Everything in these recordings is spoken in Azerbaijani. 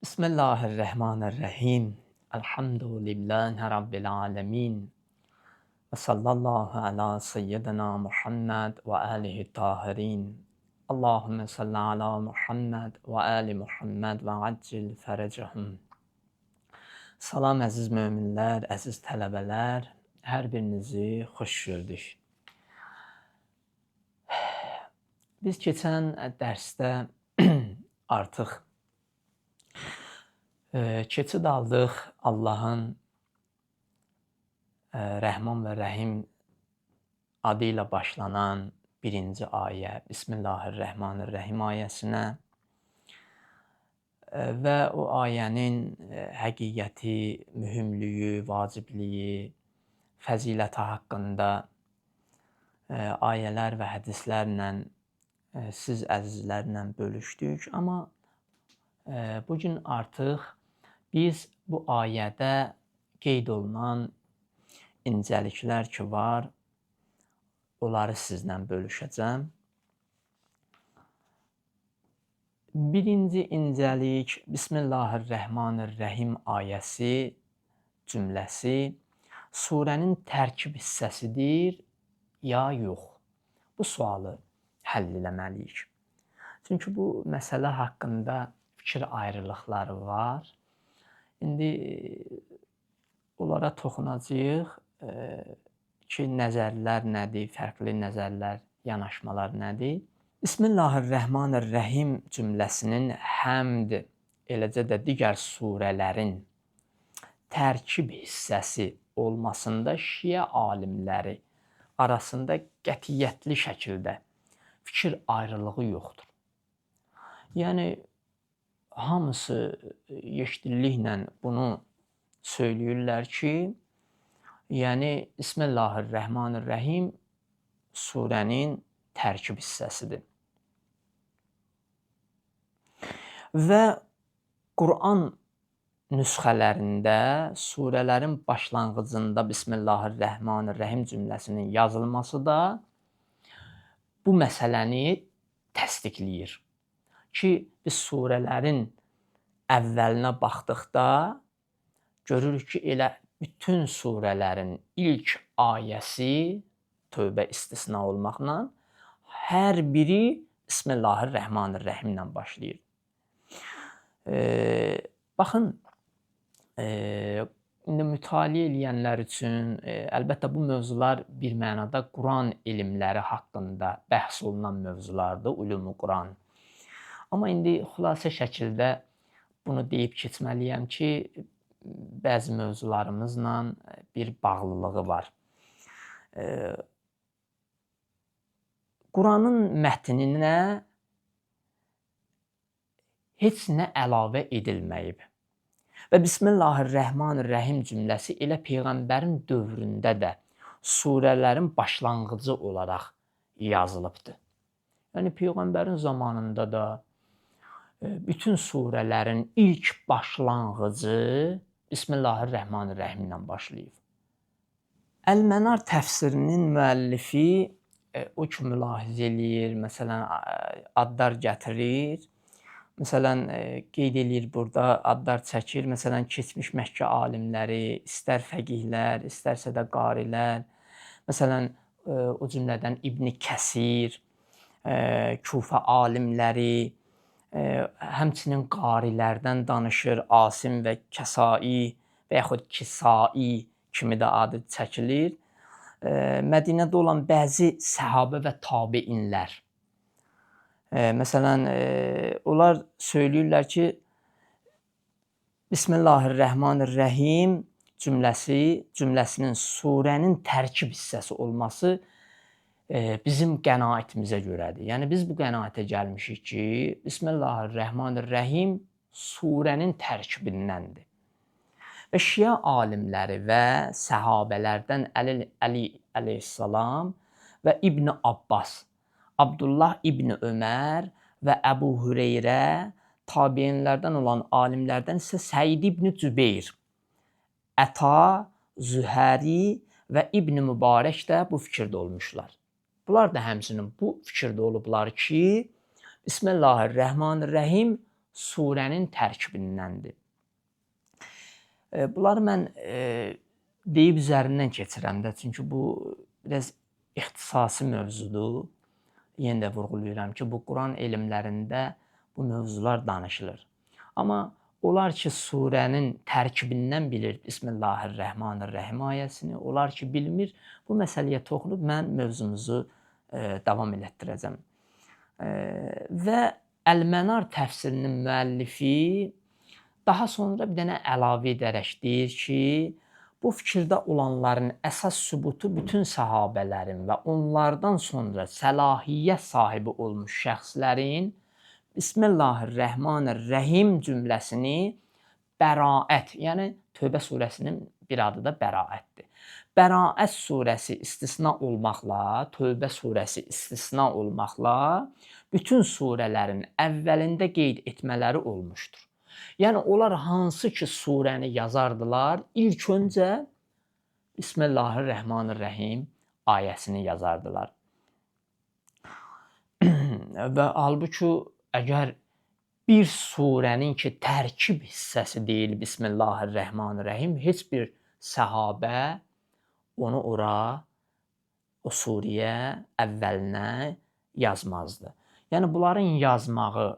Bismillahirrahmanirrahim. Elhamdülillahi Rabbil alemin. Ve sallallahu ala seyyidina Muhammed ve alihi tahirin. Allahümme salli ala Muhammed ve ali Muhammed ve accil ferecahum. Salam əziz möminlər, əziz tələbələr, hər birinizi xoş gördük. Biz keçən dərsdə artıq keçid aldıq Allahın Rəhman və Rəhim adı ilə başlanan birinci ayə, Bismillahirrahmanirrahim ayəsinə və o ayənin həqiqəti, mühümlüyü, vacibliyi, fəziləti haqqında ayələr və hədislərlə siz əzizlərlə bölüşdük. Amma bugün artıq biz bu ayədə qeyd olunan incəliklər ki var, onları sizlə bölüşəcəm. Birinci incəlik Bismillahirrahmanirrahim ayəsi, cümləsi surənin tərkib hissəsidir ya yox? Bu sualı həll eləməliyik. Çünki bu məsələ haqqında fikir ayrılıqları var. İndi onlara toxunacağıq ki, nəzərlər nədir, fərqli nəzərlər, yanaşmalar nədir? Bismillahirrahmanirrahim cümləsinin həmd, eləcə də digər surələrin tərkib hissəsi olmasında şiə alimləri arasında qətiyyətli şəkildə fikir ayrılığı yoxdur. Yəni, hamısı yekdilliklə bunu söyləyirlər ki, yəni Bismillahirrahmanirrahim surənin tərkib hissəsidir. Və Quran nüsxələrində surələrin başlanğıcında Bismillahirrahmanirrahim cümləsinin yazılması da bu məsələni təsdiqləyir. Ki, biz surələrin əvvəlinə baxdıqda görürük ki, elə bütün surələrin ilk ayəsi, tövbə istisna olmaqla, hər biri Bismillahirrahmanirrahim ilə başlayır. Baxın, indi mütaliə eləyənlər üçün əlbəttə bu mövzular bir mənada Quran elmləri haqqında bəhs olunan mövzulardır, ulum-u Quran. Amma indi xülasə şəkildə bunu deyib keçməliyəm ki, bəzi mövzularımızla bir bağlılığı var. Quranın mətninə heç nə əlavə edilməyib. Və Bismillahirrahmanirrahim cümləsi elə Peyğəmbərin dövründə də surələrin başlanğıcı olaraq yazılıbdır. Yəni, Peyğəmbərin zamanında da bütün surələrin ilk başlanğıcı Bismillahirrahmanirrahim ilə başlayıb. Əl-Mənar təfsirinin müəllifi o ki mülahizə eləyir, məsələn, adlar gətirir. Məsələn, qeyd eləyir burada, adlar çəkir. Məsələn, keçmiş Məkkə alimləri, istər fəqihlər, istərsə də qarilər. Məsələn, o cümlədən İbn Kəsir, Kufə alimləri, həmçinin qarilərdən danışır, Asim və Kəsai və yaxud Kisai kimi də adı çəkilir. Mədinədə olan bəzi səhabə və tabeinlər. Məsələn, onlar söyləyirlər ki, Bismillahirrahmanirrahim cümləsinin surənin tərkib hissəsi olması bizim qənaətimizə görədir. Yəni, biz bu qənaətə gəlmişik ki, Bismillahirrahmanirrahim surənin tərkibindəndir. Və şiə alimləri və səhabələrdən Əli əleyhissalam və İbn Abbas, Abdullah İbn Ömər və Əbu Hüreyrə, tabeinlərdən olan alimlərdən isə Səid İbn Cübeyr, Əta, Zühəri və İbn Mübarək də bu fikirdə olmuşlar. Bunlar da həmçinin bu fikirdə olublar ki, Bismillahirrahmanirrahim surənin tərkibindəndir. Bunları mən deyib üzərindən keçirəm də, çünki bu biraz ixtisasi mövzudur. Yenə də vurğulayıram ki, bu Quran elmlərində bu mövzular danışılır. Amma olar ki, surənin tərkibindən bilir Bismillahirrahmanirrahim ayəsini, olar ki, bilmir. Bu məsələyə toxunub mən mövzumuzu davam elətdirəcəm. Və Əl-Mənar təfsirinin müəllifi daha sonra bir dənə əlavə edərək deyir ki, bu fikirdə olanların əsas sübutu bütün səhabələrin və onlardan sonra səlahiyyət sahibi olmuş şəxslərin Bismillahirrahmanirrahim cümləsini bəraət, yəni Tövbə surəsinin bir adı da bəraətdir. Bəraət surəsi istisna olmaqla, Tövbə surəsi istisna olmaqla bütün surələrin əvvəlində qeyd etmələri olmuşdur. Yəni, onlar hansı ki surəni yazardılar, ilk öncə Bismillahirrahmanirrahim ayəsini yazardılar. Və halbuki, əgər bir surənin ki tərkib hissəsi deyil Bismillahirrahmanirrahim, heç bir səhabə onu ora, o surəyə əvvəlinə yazmazdı. Yəni, bunların yazmağı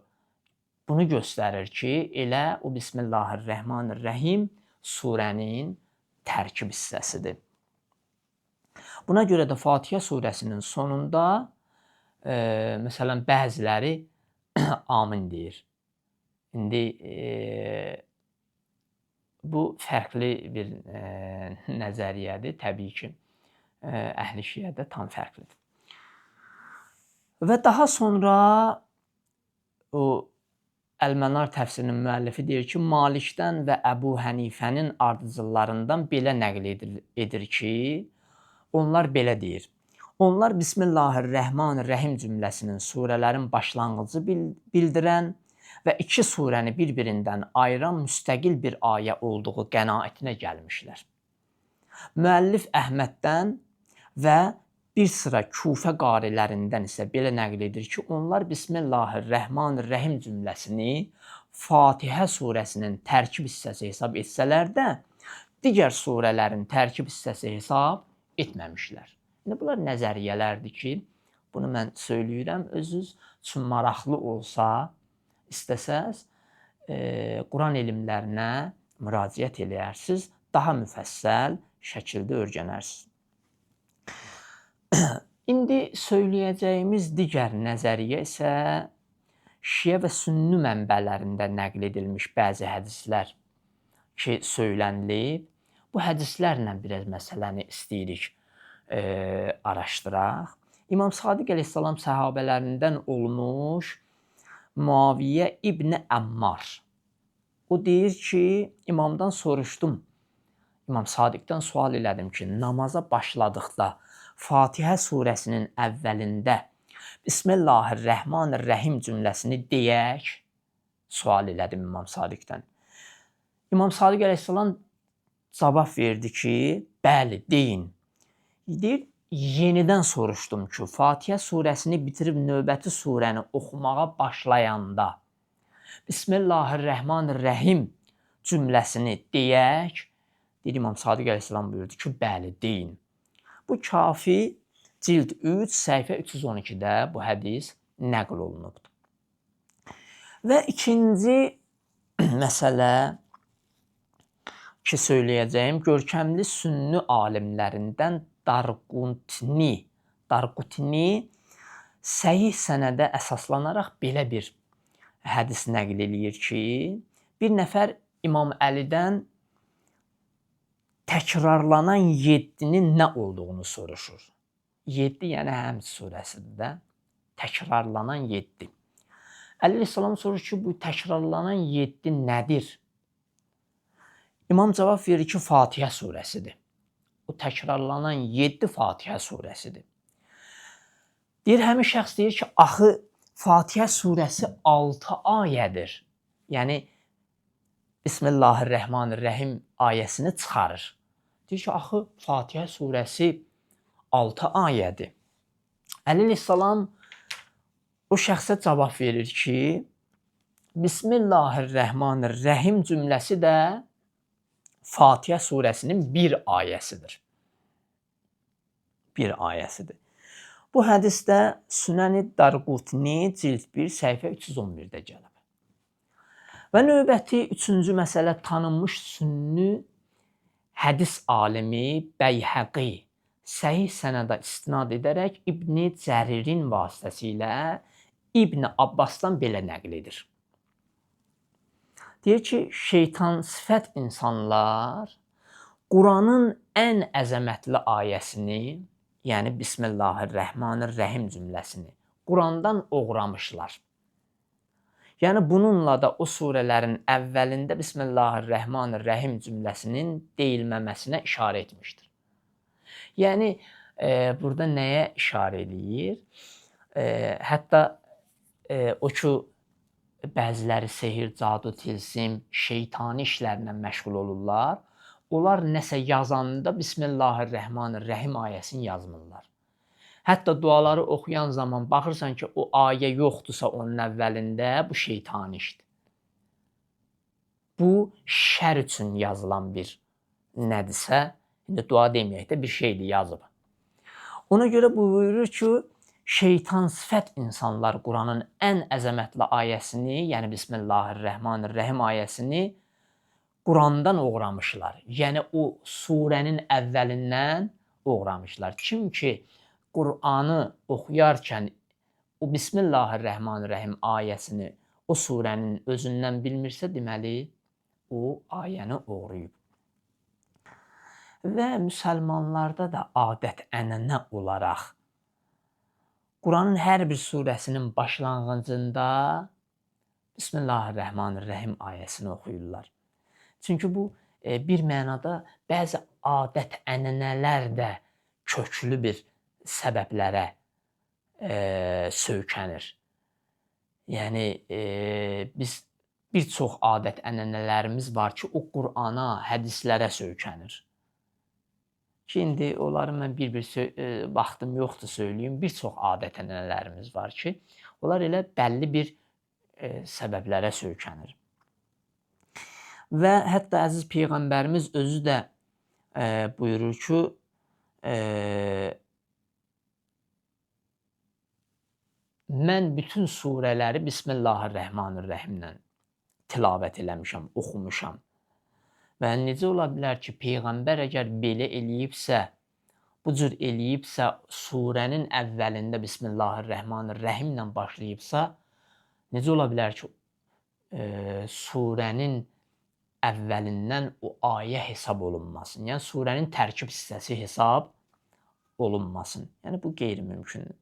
bunu göstərir ki, elə o Bismillahirrahmanirrahim surənin tərkib hissəsidir. Buna görə də Fatihə surəsinin sonunda məsələn bəziləri amin deyir. İndi bu fərqli bir nəzəriyyədir. Təbii ki, Əhl-i Şiədə tam fərqlidir. Və daha sonra o Əl-Mənar təfsirinin müəllifi deyir ki, Malikdən və Əbu Hənifənin ardıcıllarından belə nəql edir ki, onlar belə deyir. Onlar Bismillahirrahmanirrahim cümləsinin surələrin başlanğıcı bildirən və iki surəni bir-birindən ayıran müstəqil bir ayə olduğu qənaətinə gəlmişlər. Müəllif Əhməddən və bir sıra Kufə qarilərindən isə belə nəql edir ki, onlar Bismillahirrahmanirrahim cümləsini Fatihə surəsinin tərkib hissəsi hesab etsələr də, digər surələrin tərkib hissəsi hesab etməmişlər. Yəni, bunlar nəzəriyyələrdir ki, bunu mən söyləyirəm, özünüz üçün maraqlı olsa, istəsəz, Quran elmlərinə müraciət eləyərsiniz, daha müfəssəl şəkildə öyrənərsiniz. İndi söyləyəcəyimiz digər nəzəriyyə isə Şiə və Sünni mənbələrində nəql edilmiş bəzi hədislər ki, söylənilib. Bu hədislərlə biraz məsələni istəyirik araşdıraq. İmam Sadiq əleyhissalam səhabələrindən olmuş Muaviyyə İbn Əmmar. O deyir ki, imamdan soruşdum. İmam Sadiqdən sual elədim ki, namaza başladıqda Fatihə surəsinin əvvəlində Bismillahirrahmanirrahim cümləsini deyək, sual elədim İmam Sadiqdən. İmam Sadiq əleyhissalam cavab verdi ki, bəli, deyin. Deyir, yenidən soruşdum ki, Fatihə surəsini bitirib növbəti surəni oxumağa başlayanda Bismillahirrahmanirrahim cümləsini deyək. Deyir, İmam Sadiq əleyhissalam buyurdu ki, bəli, deyin. Bu Kafi cild 3, səhifə 312-də bu hədis nəql olunubdur. Və ikinci məsələ ki, söyləyəcəyim, görkəmli sünni alimlərindən Darqutni səhih sənədə əsaslanaraq belə bir hədis nəql eləyir ki, bir nəfər İmam Əlidən təkrarlanan 7-nin nə olduğunu soruşur. 7, yəni Həmd surəsidir də, təkrarlanan 7. Əli əleyhissalam soruşur ki, bu təkrarlanan 7 nədir? İmam cavab verir ki, Fatihə surəsidir. O təkrarlanan 7 Fatihə surəsidir. Deyir, həmin şəxs deyir ki, axı Fatihə surəsi 6 ayədir. Yəni, Bismillahirrahmanirrahim ayəsini çıxarır. Deyir ki, axı Fatihə surəsi 6 ayədir. Əli əleyhissalam o şəxsə cavab verir ki, Bismillahirrahmanirrahim cümləsi də Fatihə surəsinin bir ayəsidir. Bir ayəsidir. Bu hədisdə Sünən-i Darqutni cild 1 səhifə 311-də gəlib. Və növbəti üçüncü məsələ tanınmış sünni hədis alimi Bəyhəqi səhih sənədə istinad edərək İbn Cəririn vasitəsilə İbn Abbasdan belə nəql edir. Deyir ki, şeytan sifət insanlar Quranın ən əzəmətli ayəsini, yəni Bismillahirrahmanirrahim cümləsini Qurandan oğramışlar. Yəni bununla da o surələrin əvvəlində Bismillahirrahmanirrahim cümləsinin deyilməməsinə işarə etmişdir. Yəni burada nəyə işarə edir? Hətta o ki, bəziləri sehir, cadu, tilsim, şeytani işlərlə məşğul olurlar. Onlar nəsə yazanda Bismillahirrahmanirrahim ayəsini yazmırlar. Hətta duaları oxuyan zaman baxırsan ki, o ayə yoxdursa onun əvvəlində, bu şeytani işdir. Bu şər üçün yazılan bir nədirsə, indi dua deməyək də bir şeydir, yazıb. Ona görə buyurur ki, şeytan sifət insanlar Quranın ən əzəmətli ayəsini, yəni Bismillahirrahmanirrahim ayəsini Qurandan oğramışlar. Yəni o surənin əvvəlindən oğramışlar. Kim ki Quranı oxuyarkən o Bismillahirrahmanirrahim ayəsini o surənin özündən bilmirsə, deməli o ayəni oğruyub. Və müsəlmanlarda da adət-ənənə olaraq Quranın hər bir surəsinin başlanğıcında Bismillahirrahmanirrahim ayəsini oxuyurlar. Çünki bu bir mənada bəzi adət-ənənələr də köklü bir səbəblərə söykənir. Yəni biz bir çox adət-ənənələrimiz var ki, o Qurana, hədislərə söykənir. Ki, indi onları mən bir-bir vaxtım yoxdur söyləyim. Bir çox adət-ənənələrimiz var ki, onlar elə bəlli bir səbəblərə söykənir. Və hətta əziz Peyğəmbərimiz özü də buyurur ki, mən bütün surələri Bismillahirrahmanirrahimlə tilavət eləmişəm, oxumuşam. Və necə ola bilər ki, Peyğəmbər əgər belə eləyibsə, bu cür eləyibsə, surənin əvvəlində Bismillahirrahmanirrahimlə başlayıbsa, necə ola bilər ki, surənin əvvəlindən o ayə hesab olunmasın. Yəni, surənin tərkib hissəsi hesab olunmasın. Yəni, bu qeyri-mümkündür.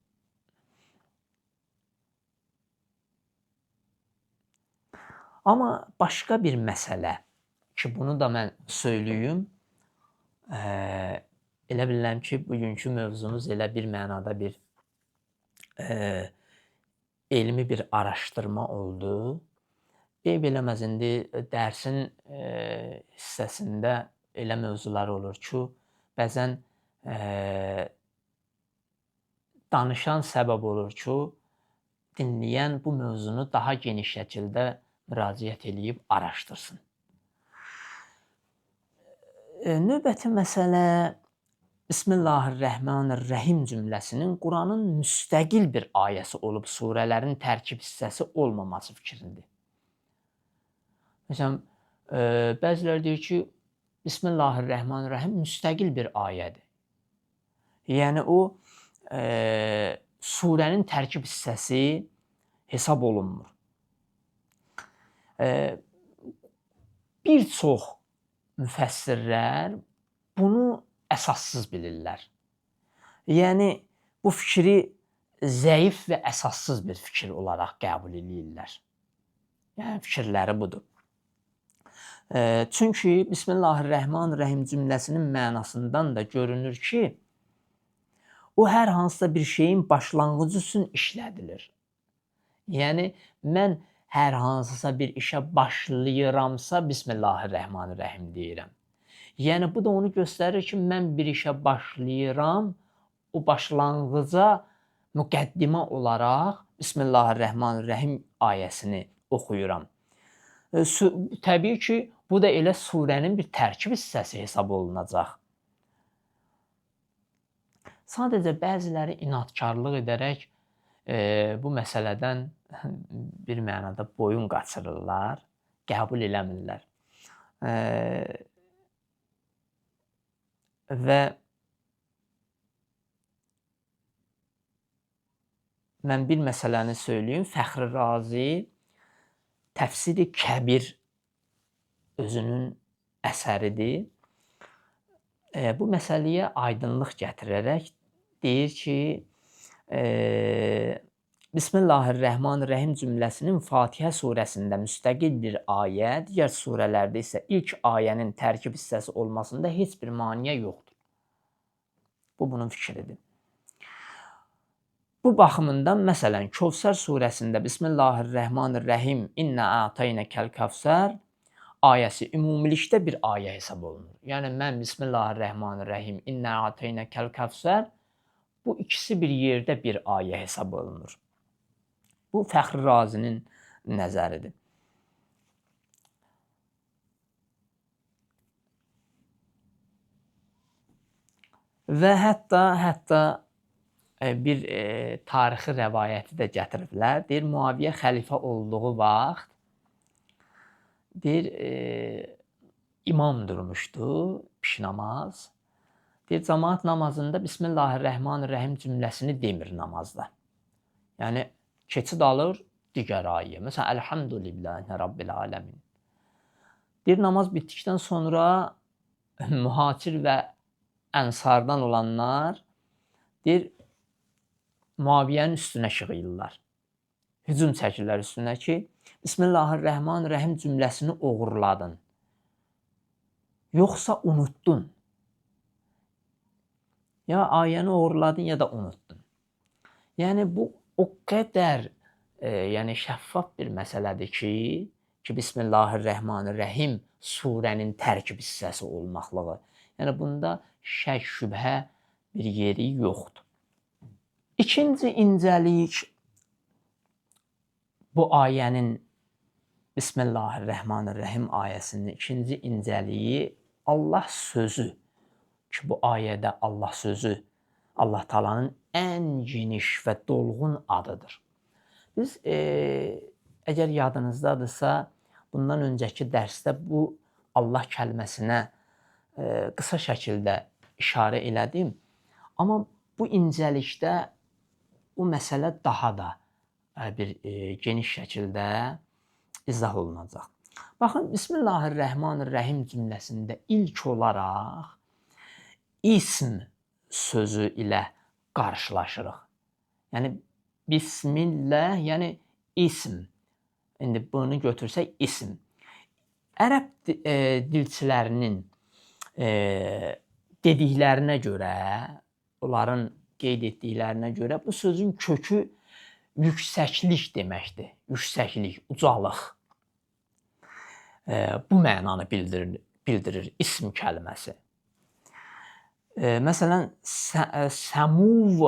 Amma başqa bir məsələ ki, bunu da mən söyləyim, elə bilirəm ki, bugünkü mövzumuz elə bir mənada bir elmi bir araşdırma oldu. Eyb eləməz, indi dərsin hissəsində elə mövzular olur ki, bəzən danışan səbəb olur ki, dinləyən bu mövzunu daha geniş şəkildə müraciət edib araşdırsın. Növbəti məsələ Bismillahirrahmanirrahim cümləsinin Quranın müstəqil bir ayəsi olub surələrin tərkib hissəsi olmaması fikrindir. Məsələn, bəziləri deyir ki, Bismillahirrahmanirrahim müstəqil bir ayədir. Yəni o surənin tərkib hissəsi hesab olunmur. Bir çox müfəssirlər bunu əsassız bilirlər. Yəni bu fikri zəif və əsassız bir fikir olaraq qəbul edirlər. Yəni fikirləri budur. Çünki Bismillahirrahmanirrahim cümləsinin mənasından da görünür ki, o hər hansısa bir şeyin başlanğıcı üçün işlədilir. Yəni mən hər hansısa bir işə başlayıramsa Bismillahirrahmanirrahim deyirəm. Yəni bu da onu göstərir ki, mən bir işə başlayıram, o başlanğıca müqəddimə olaraq Bismillahirrahmanirrahim ayəsini oxuyuram. Təbii ki, bu da elə surənin bir tərkib hissəsi hesab olunacaq. Sadəcə bəziləri inadkarlıq edərək bu məsələdən bir mənada boyun qaçırırlar, qəbul eləmirlər. Və mən bir məsələni söyləyim. Fəxri Razi Təfsiri Kəbir özünün əsəridir. Bu məsələyə aydınlıq gətirərək deyir ki, Bismillahirrahmanirrahim cümləsinin Fatihə surəsində müstəqil bir ayə, digər surələrdə isə ilk ayənin tərkib hissəsi olmasında heç bir maneə yoxdur. Bu bunun fikridir. Bu baxımından məsələn Kövsər surəsində Bismillahirrahmanirrahim İnnə a'taynəkəl kəvsər ayəsi ümumilikdə bir ayə hesab olunur. Yəni mən Bismillahirrahmanirrahim İnnə a'taynəkəl kəvsər bu ikisi bir yerdə bir ayə hesab olunur. Bu Fəxri Razinin nəzəridir. Və hətta bir tarixi rəvayəti də gətiriblər. Deyir, Muaviyə xəlifə olduğu vaxt deyir, imam durmuşdu, pişnamaz. Deyir, cəmaət namazında Bismillahirrahmanirrahim cümləsini demir namazda. Yəni, keçid alır digər ayə. Məsələn, Elhamdülillahi Rabbil aləmin. Deyir, namaz bitdikdən sonra mühacir və ənsardan olanlar deyir, Muaviyyənin üstünə şığıyırlar. Hücum çəkirlər üstünə ki, Bismillahirrahmanirrahim cümləsini oğurladın. Yoxsa unuttun. Ya ayəni oğurladın, ya da unuttun. Yəni, bu o qədər şəffaf bir məsələdir ki, Bismillahirrahmanirrahim surənin tərkib hissəsi olmaqlığı. Yəni, bunda şək, şübhə bir yeri yoxdur. İkinci incəlik bu ayənin Bismillahirrahmanirrahim ayəsinin ikinci incəliyi Allah sözü ki, bu ayədə Allah sözü Allah Taala'nın ən geniş və dolğun adıdır. Biz əgər yadınızdadırsa, bundan öncəki dərsdə bu Allah kəlməsinə qısa şəkildə işarə elədim. Amma bu incəlikdə bu məsələ daha da bir geniş şəkildə izah olunacaq. Baxın, Bismillahirrahmanirrahim cümləsində ilk olaraq ism sözü ilə qarşılaşırıq. Yəni, Bismillah, yəni ism. İndi bunu götürsək ism. Ərəb dilçilərinin dediklərinə görə, onların qeyd etdiklərinə görə bu sözün kökü yüksəklik deməkdir. Yüksəklik, ucalıq. Bu mənanı bildirir ism kəlməsi. Məsələn, səmuv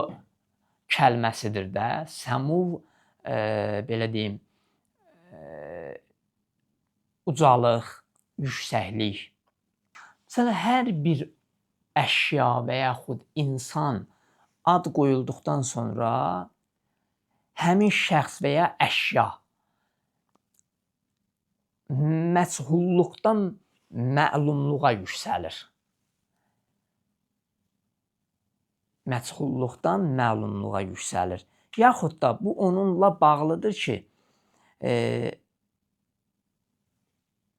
kəlməsidir də. Səmuv, belə deyim, ucalıq, yüksəklik. Məsələn, hər bir əşya və yaxud insan ad qoyulduqdan sonra həmin şəxs və ya əşya məchulluqdan məlumluğa yüksəlir. Məchulluqdan məlumluğa yüksəlir. Yaxud da bu onunla bağlıdır ki,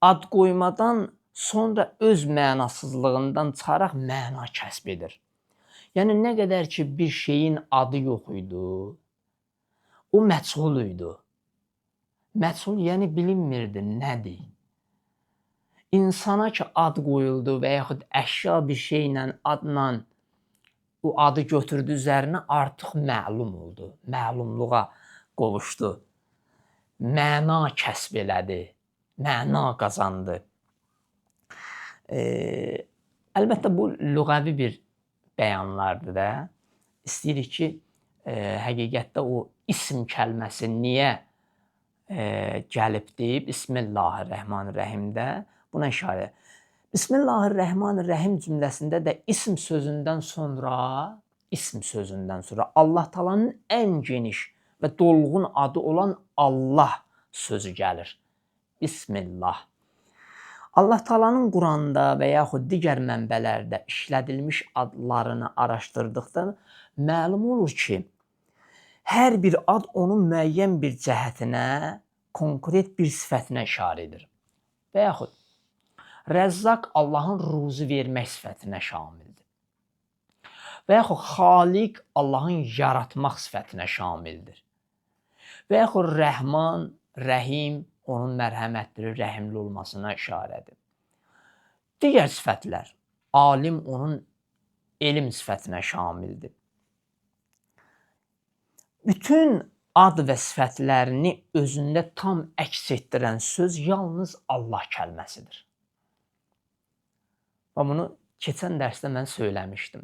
ad qoymadan sonra öz mənasızlığından çıxaraq məna kəsb edir. Yəni, nə qədər ki, bir şeyin adı yox idi, o məchul idi. Məchul, yəni bilinmirdi, nədir? İnsana ki, ad qoyuldu və yaxud əşya bir şeylə, adla o adı götürdü üzərinə, artıq məlum oldu, məlumluğa qovuşdu. Məna kəsb elədi, məna qazandı. Əlbəttə, bu lüğəvi bir bəyanlardır da. İstəyirik ki, həqiqətdə o ism kəlməsi niyə gəlibdir Bismillahirrahmanirrahimdə buna işarə. Bismillahirrahmanirrahim cümləsində də ism sözündən sonra Allah Taala'nın ən geniş və dolğun adı olan Allah sözü gəlir. Bismillah. Allah Taala'nın Quranda və yaxud digər mənbələrdə işlədilmiş adlarını araşdırdıqda məlum olur ki, hər bir ad onun müəyyən bir cəhətinə, konkret bir sifətinə işarə edir. Və yaxud Rəzzaq Allahın ruzi vermək sifətinə şamildir. Və yaxud Xaliq Allahın yaratmaq sifətinə şamildir. Və yaxud Rəhman, Rəhim onun mərhəmətli, rəhimli olmasına işarədir. Digər sifətlər, alim onun elm sifətinə şamildir. Bütün ad və sifətlərini özündə tam əks etdirən söz yalnız Allah kəlməsidir. Və bunu keçən dərsdə mən söyləmişdim.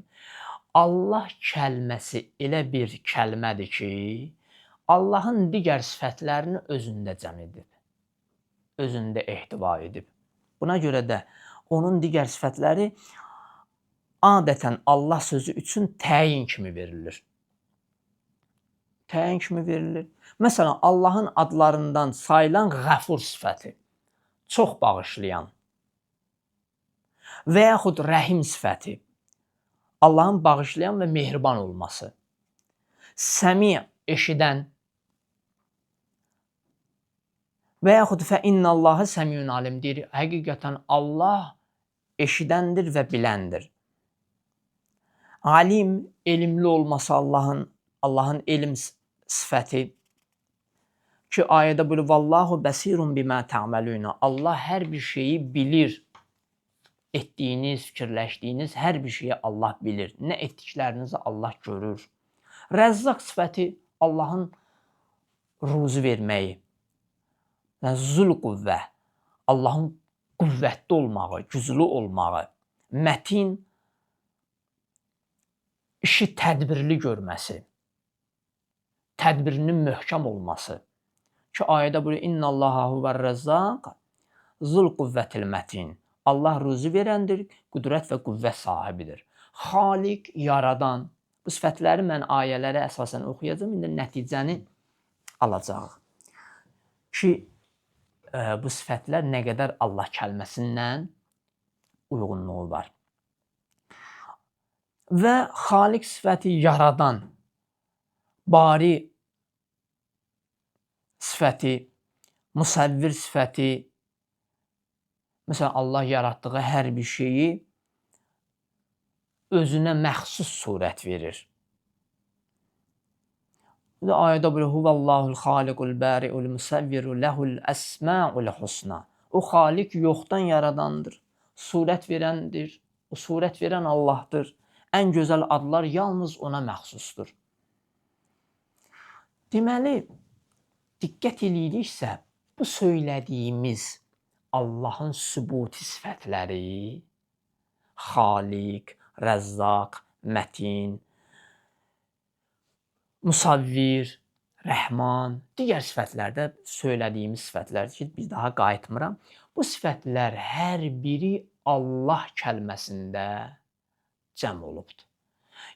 Allah kəlməsi elə bir kəlmədir ki, Allahın digər sifətlərini özündə cəm edib, özündə ehtiva edib. Buna görə də onun digər sifətləri adətən Allah sözü üçün təyin kimi verilir. Təyin kimi verilir. Məsələn, Allahın adlarından sayılan Qəfur sifəti, çox bağışlayan və yaxud Rəhim sifəti, Allahın bağışlayan və mehriban olması, Səmi, eşidən və yaxud fə innəllahə səmiyun alim deyir. Həqiqətən Allah eşidəndir və biləndir. Alim, elmli olması Allahın elm sifəti ki, ayədə buyurur, vallahu bəsirun bimə tə'məlun. Allah hər bir şeyi bilir. Etdiyiniz, fikirləşdiyiniz hər bir şeyi Allah bilir. Nə etdiklərinizi Allah görür. Rəzzaq sifəti Allahın ruzi verməyi. Zul qüvvə, Allahın qüvvətli olmağı, güclü olmağı. Mətin, işi tədbirli görməsi. Tədbirinin möhkəm olması. Ki, ayədə buyurur, İnnəllaha huvər-rəzzaq zul qüvvətil mətin. Allah ruzi verəndir, qüdrət və qüvvət sahibidir. Xaliq, yaradan. Bu sifətləri mən ayələrə əsasən oxuyacağım. İndi nəticəni alacağıq. Ki, bu sifətlər nə qədər Allah kəlməsindən uyğunluğu var. Və Xaliq sifəti yaradan, bari sifəti, musəvvir sifəti. Məsələn, Allah yaratdığı hər bir şeyi özünə məxsus surət verir. Və ayədə buyurur, Huvallahul xaliqul bari'ul musəvviru lehul əsma'ul husna. O Xaliq yoxdan yaradandır, surət verəndir. O surət verən Allahdır. Ən gözəl adlar yalnız ona məxsusdur. Deməli, diqqət eləyiriksə, bu söylədiyimiz Allahın sübuti sifətləri, Xaliq, Rəzzaq, Mətin, Musavvir, Rəhman, digər sifətlərdə söylədiyimiz sifətlər ki, bir daha qayıtmıram. Bu sifətlər hər biri Allah kəlməsində cəm olubdur.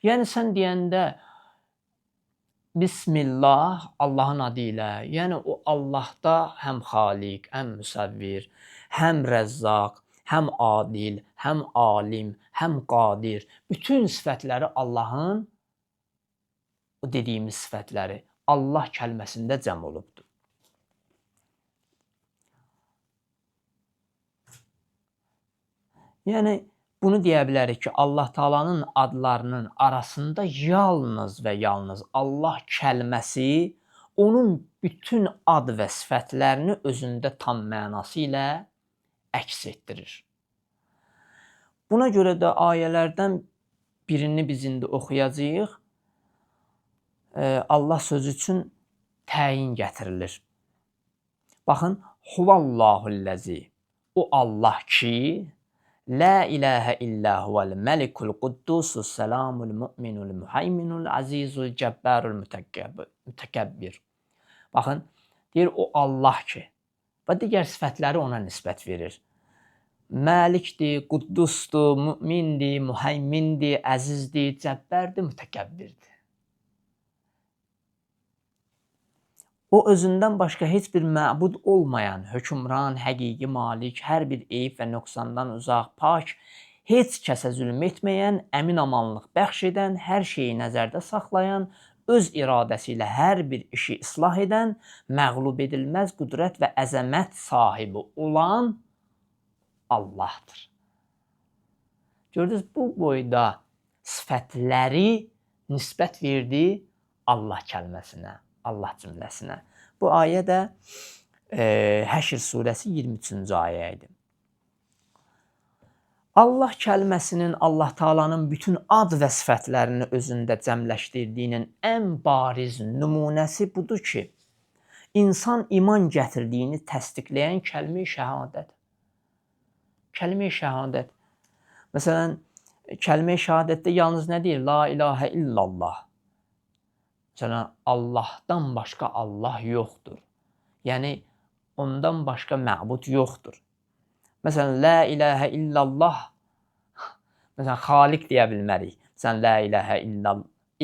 Yəni, sən deyəndə Bismillah Allahın adı ilə, yəni o Allahda həm Xaliq, həm Müsəvvir, həm Rəzzaq, həm Adil, həm Alim, həm Qadir. Bütün sifətləri Allahın, o dediyimiz sifətləri Allah kəlməsində cəm olubdur. Yəni, bunu deyə bilərik ki, Allah Taala'nın adlarının arasında yalnız və yalnız Allah kəlməsi onun bütün ad və sifətlərini özündə tam mənası ilə əks etdirir. Buna görə də ayələrdən birini biz indi oxuyacağıq. Allah sözü üçün təyin gətirilir. Baxın, Huvallahu'l-ləzi, o Allah ki, La ilahə illə huvəl məlikul quddusus səlamul mü'minul mühayminul azizul cəbbərul mütəkəbbir. Baxın, Deyir o Allah ki, və digər sifətləri ona nisbət verir. Məlikdir, Quddusdur, mümindir, mühəymindir, əzizdir, cəbbərdir, mütəkəbbirdir. O özündən başqa heç bir məbud olmayan, hökmran, həqiqi malik, hər bir eyib və nöqsandan uzaq, pak, heç kəsə zülm etməyən, əmin amanlıq bəxş edən, hər şeyi nəzərdə saxlayan, öz iradəsi ilə hər bir işi islah edən, məğlub edilməz qüdrət və əzəmət sahibi olan Allahdır. Gördünüz, bu boyda sifətləri nisbət verdi Allah kəlməsinə, Allah cümləsinə. Bu ayə də Həşr surəsi 23-cü ayə idi. Allah kəlməsinin Allah Taala'nın bütün ad və sifətlərini özündə cəmləşdirdiyinin ən bariz nümunəsi budur ki, insan iman gətirdiyini təsdiqləyən kəlmə-i şəhadət. Kəlmə-i şəhadət. Məsələn, kəlmə-i şəhadətdə yalnız nə deyir? La ilahə illallah. Məsələn, Allahdan başqa Allah yoxdur. Yəni, ondan başqa məbud yoxdur. Məsələn, la ilahə illallah. Məsələn, xaliq deyə bilmərik. Məsələn, la ilahə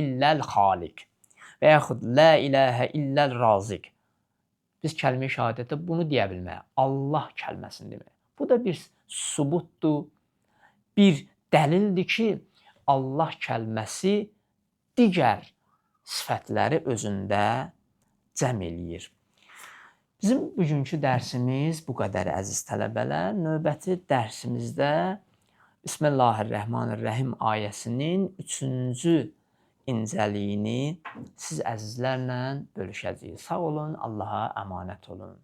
illəl xaliq. Və yaxud la ilahə illəl raziq. Biz kəlmə-i şəhadətdə bunu deyə bilməyik. Allah kəlməsini demək. Bu da bir sübutdur, bir dəlildir ki, Allah kəlməsi digər sifətləri özündə cəm eləyir. Bizim bugünkü dərsimiz bu qədər, əziz tələbələr. Növbəti dərsimizdə Bismillahirrahmanirrahim ayəsinin 3-cü incəliyini siz əzizlərlə bölüşəcəyik. Sağ olun, Allaha əmanət olun.